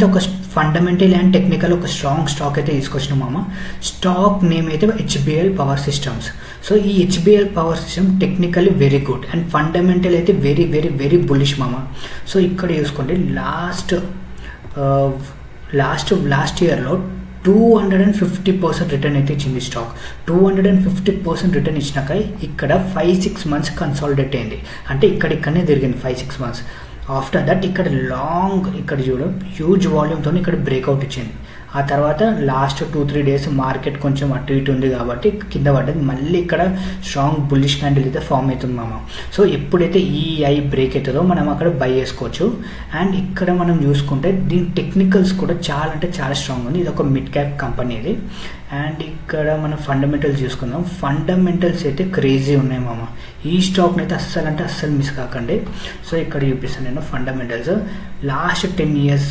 అయితే ఒక fundamental and technical ఒక స్ట్రాంగ్ స్టాక్ అయితే తీసుకొచ్చినాం మామ. స్టాక్ నేమ్ అయితే హెచ్బిఎల్ పవర్ సిస్టమ్స్. సో ఈ HBL power system technically very good and fundamental అయితే వెరీ వెరీ వెరీ బుల్లిష్ మామ. సో ఇక్కడ చూసుకోండి లాస్ట్ ఇయర్లో 250% రిటర్న్ అయితే ఇచ్చింది స్టాక్. 250% రిటర్న్ ఇచ్చినాక ఇక్కడ 5-6 మంత్స్ కన్సాలిడేట్ అయింది, అంటే ఇక్కడనే తిరిగింది 5-6 మంత్స్. ఆఫ్టర్ దట్ ఇక్కడ ఇక్కడ చూడ హ్యూజ్ వాల్యూమ్తో ఇక్కడ బ్రేక్అవుట్ ఇచ్చింది. ఆ తర్వాత లాస్ట్ 2-3 డేస్ మార్కెట్ కొంచెం అటు ఇటు ఉంది కాబట్టి కింద పడ్డది. మళ్ళీ ఇక్కడ స్ట్రాంగ్ బుల్లిష్ క్యాండిల్ అయితే ఫామ్ అవుతుంది మామ. సో ఎప్పుడైతే ఈ ఐ బ్రేక్ అవుతుందో మనం అక్కడ బై చేసుకోవచ్చు. అండ్ ఇక్కడ మనం చూసుకుంటే దీని టెక్నికల్స్ కూడా చాలా అంటే చాలా స్ట్రాంగ్ ఉంది. ఇది ఒక మిడ్ క్యాప్ కంపెనీ ఇది. అండ్ ఇక్కడ మనం ఫండమెంటల్స్ చూసుకుందాం. ఫండమెంటల్స్ అయితే క్రేజీ ఉన్నాయి మామ. ఈ స్టాక్ని అయితే అస్సలు మిస్ కాకండి. సో ఇక్కడ చూపిస్తాను నేను ఫండమెంటల్స్. Last 10 years